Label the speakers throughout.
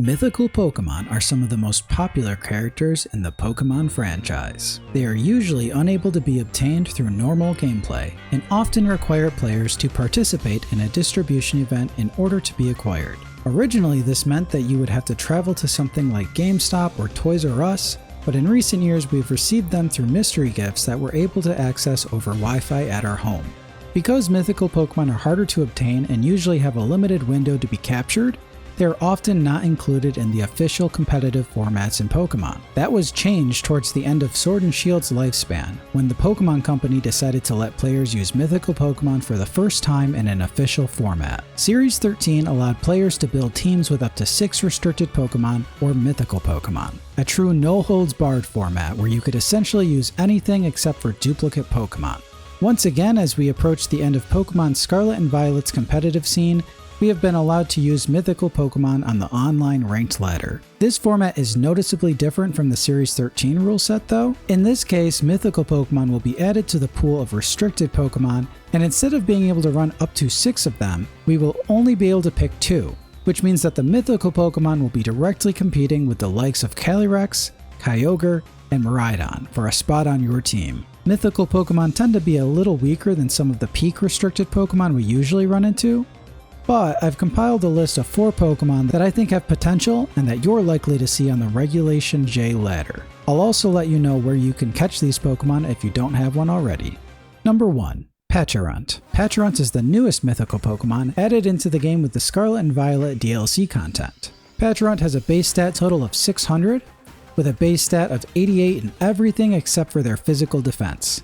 Speaker 1: Mythical Pokemon are some of the most popular characters in the Pokemon franchise. They are usually unable to be obtained through normal gameplay, and often require players to participate in a distribution event in order to be acquired. Originally, this meant that you would have to travel to something like GameStop or Toys R Us, but in recent years we've received them through mystery gifts that we're able to access over Wi-Fi at our home. Because mythical Pokemon are harder to obtain and usually have a limited window to be captured, they are often not included in the official competitive formats in Pokemon. That was changed towards the end of Sword and Shield's lifespan, when the Pokemon Company decided to let players use mythical Pokemon for the first time in an official format. Series 13 allowed players to build teams with up to 6 restricted Pokemon or mythical Pokemon, a true no-holds-barred format where you could essentially use anything except for duplicate Pokemon. Once again, as we approach the end of Pokemon Scarlet and Violet's competitive scene, we have been allowed to use mythical Pokemon on the online ranked ladder. This format is noticeably different from the Series 13 rule set though. In this case, mythical Pokemon will be added to the pool of restricted Pokemon, and instead of being able to run up to 6 of them, we will only be able to pick 2, which means that the mythical Pokemon will be directly competing with the likes of Calyrex, Kyogre, and Miraidon for a spot on your team. Mythical Pokemon tend to be a little weaker than some of the peak restricted Pokemon we usually run into, but I've compiled a list of 4 Pokemon that I think have potential and that you're likely to see on the Regulation J ladder. I'll also let you know where you can catch these Pokemon if you don't have one already. Number 1. Patcharunt. Patcharunt is the newest mythical Pokemon added into the game with the Scarlet and Violet DLC content. Patcharunt has a base stat total of 600, with a base stat of 88 in everything except for their physical defense.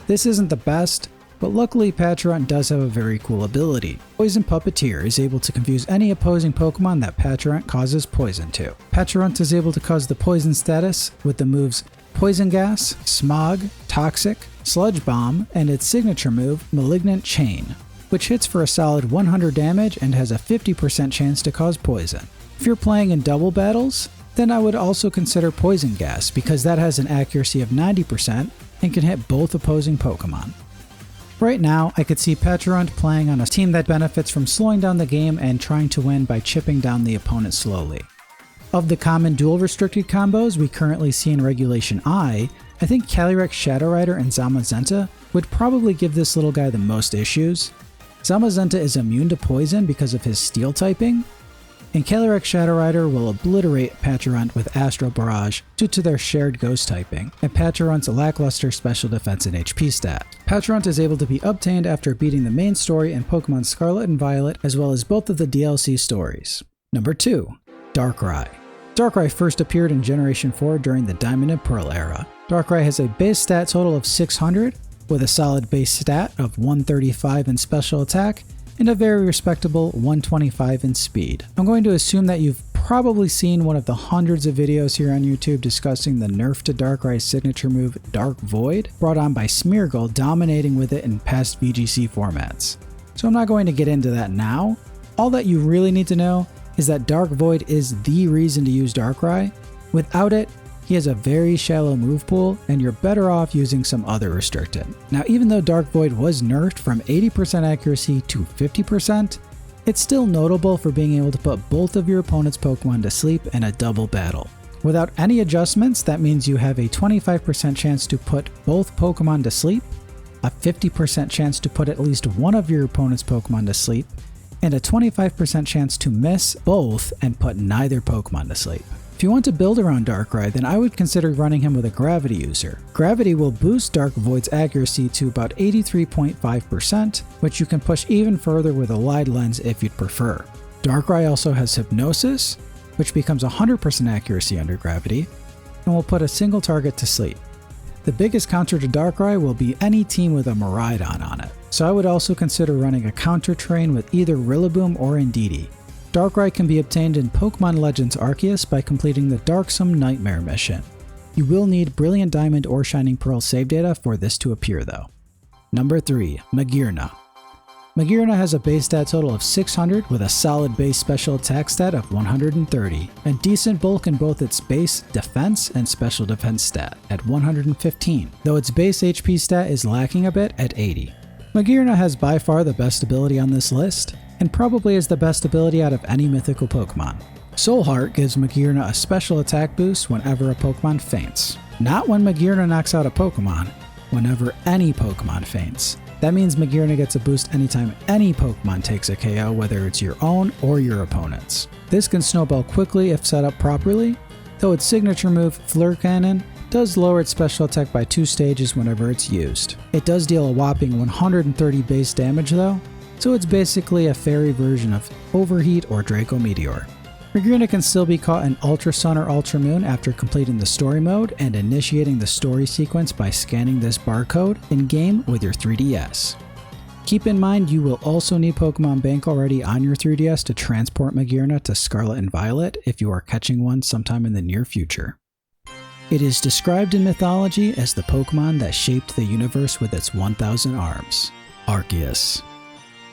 Speaker 1: This isn't the best, but luckily Patcharunt does have a very cool ability. Poison Puppeteer is able to confuse any opposing Pokemon that Patcharunt causes poison to. Patcharunt is able to cause the poison status with the moves Poison Gas, Smog, Toxic, Sludge Bomb, and its signature move, Malignant Chain, which hits for a solid 100 damage and has a 50% chance to cause poison. If you're playing in double battles, then I would also consider Poison Gas because that has an accuracy of 90% and can hit both opposing Pokemon. Right now, I could see Patcharunt playing on a team that benefits from slowing down the game and trying to win by chipping down the opponent slowly. Of the common dual restricted combos we currently see in Regulation I think Calyrex Shadow Rider and Zamazenta would probably give this little guy the most issues. Zamazenta is immune to poison because of his steel typing, and Calyrex Shadow Rider will obliterate Patcharunt with Astral Barrage due to their shared ghost typing, and Patcharunt's lackluster special defense and HP stat. Patcharunt is able to be obtained after beating the main story in Pokemon Scarlet and Violet, as well as both of the DLC stories. Number 2. Darkrai. Darkrai first appeared in Generation 4 during the Diamond and Pearl era. Darkrai has a base stat total of 600, with a solid base stat of 135 in special attack, and a very respectable 125 in speed. I'm going to assume that you've probably seen one of the hundreds of videos here on YouTube discussing the nerf to Darkrai's signature move Dark Void, brought on by Smeargle dominating with it in past VGC formats. So I'm not going to get into that now. All that you really need to know is that Dark Void is the reason to use Darkrai. Without it, he has a very shallow move pool, and you're better off using some other restricted. Now, even though Dark Void was nerfed from 80% accuracy to 50%, it's still notable for being able to put both of your opponent's Pokemon to sleep in a double battle. Without any adjustments, that means you have a 25% chance to put both Pokemon to sleep, a 50% chance to put at least one of your opponent's Pokemon to sleep, and a 25% chance to miss both and put neither Pokemon to sleep. If you want to build around Darkrai, then I would consider running him with a Gravity user. Gravity will boost Dark Void's accuracy to about 83.5%, which you can push even further with a wide lens if you'd prefer. Darkrai also has Hypnosis, which becomes 100% accuracy under Gravity, and will put a single target to sleep. The biggest counter to Darkrai will be any team with a Miraidon on it, so I would also consider running a counter train with either Rillaboom or Indeedee. Darkrai can be obtained in Pokemon Legends Arceus by completing the Darksome Nightmare mission. You will need Brilliant Diamond or Shining Pearl save data for this to appear though. Number 3. Magearna. Magearna has a base stat total of 600 with a solid base special attack stat of 130, and decent bulk in both its base defense and special defense stat at 115, though its base HP stat is lacking a bit at 80. Magearna has by far the best ability on this list, and probably is the best ability out of any mythical Pokemon. Soul Heart gives Magearna a special attack boost whenever a Pokemon faints. Not when Magearna knocks out a Pokemon, whenever any Pokemon faints. That means Magearna gets a boost anytime any Pokemon takes a KO, whether it's your own or your opponent's. This can snowball quickly if set up properly, though its signature move, Flare Cannon, does lower its special attack by 2 stages whenever it's used. It does deal a whopping 130 base damage though, so it's basically a fairy version of Overheat or Draco Meteor. Magearna can still be caught in Ultra Sun or Ultra Moon after completing the story mode and initiating the story sequence by scanning this barcode in-game with your 3DS. Keep in mind you will also need Pokemon Bank already on your 3DS to transport Magearna to Scarlet and Violet if you are catching one sometime in the near future. It is described in mythology as the Pokemon that shaped the universe with its 1,000 arms, Arceus.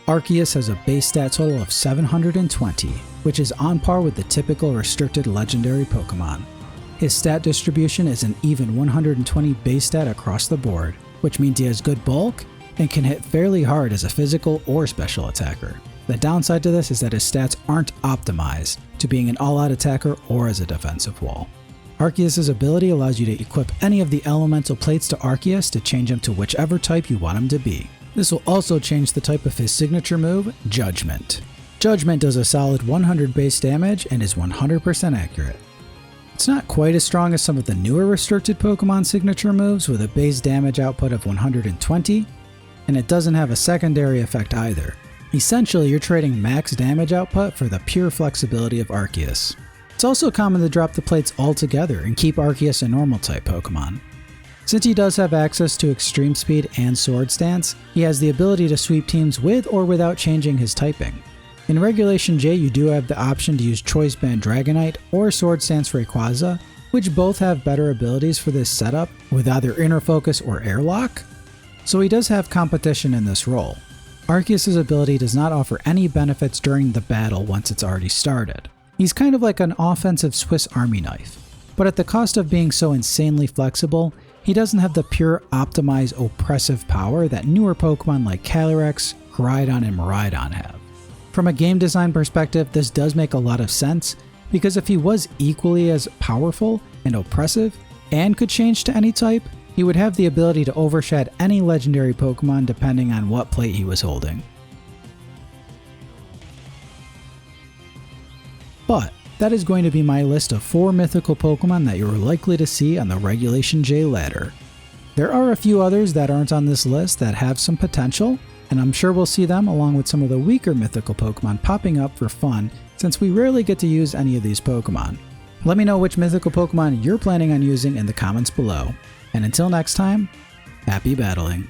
Speaker 1: Arceus has a base stat total of 720, which is on par with the typical restricted legendary Pokemon. His stat distribution is an even 120 base stat across the board, which means he has good bulk and can hit fairly hard as a physical or special attacker. The downside to this is that his stats aren't optimized to being an all-out attacker or as a defensive wall. Arceus' ability allows you to equip any of the elemental plates to Arceus to change him to whichever type you want him to be. This will also change the type of his signature move, Judgment. Judgment does a solid 100 base damage and is 100% accurate. It's not quite as strong as some of the newer restricted Pokemon signature moves with a base damage output of 120, and it doesn't have a secondary effect either. Essentially, you're trading max damage output for the pure flexibility of Arceus. It's also common to drop the plates altogether and keep Arceus a normal type Pokemon. Since he does have access to Extreme Speed and Sword Stance, he has the ability to sweep teams with or without changing his typing. In Regulation J, you do have the option to use Choice Band Dragonite or Sword Stance Rayquaza, which both have better abilities for this setup with either Inner Focus or Airlock, so he does have competition in this role. Arceus' ability does not offer any benefits during the battle once it's already started. He's kind of like an offensive Swiss Army knife, but at the cost of being so insanely flexible, he doesn't have the pure optimized oppressive power that newer Pokemon like Calyrex, Groudon, and Miraidon have. From a game design perspective, this does make a lot of sense, because if he was equally as powerful and oppressive, and could change to any type, he would have the ability to overshadow any legendary Pokemon depending on what plate he was holding. But that is going to be my list of 4 mythical Pokemon that you're likely to see on the Regulation J ladder. There are a few others that aren't on this list that have some potential, and I'm sure we'll see them along with some of the weaker mythical Pokemon popping up for fun since we rarely get to use any of these Pokemon. Let me know which mythical Pokemon you're planning on using in the comments below. And until next time, happy battling.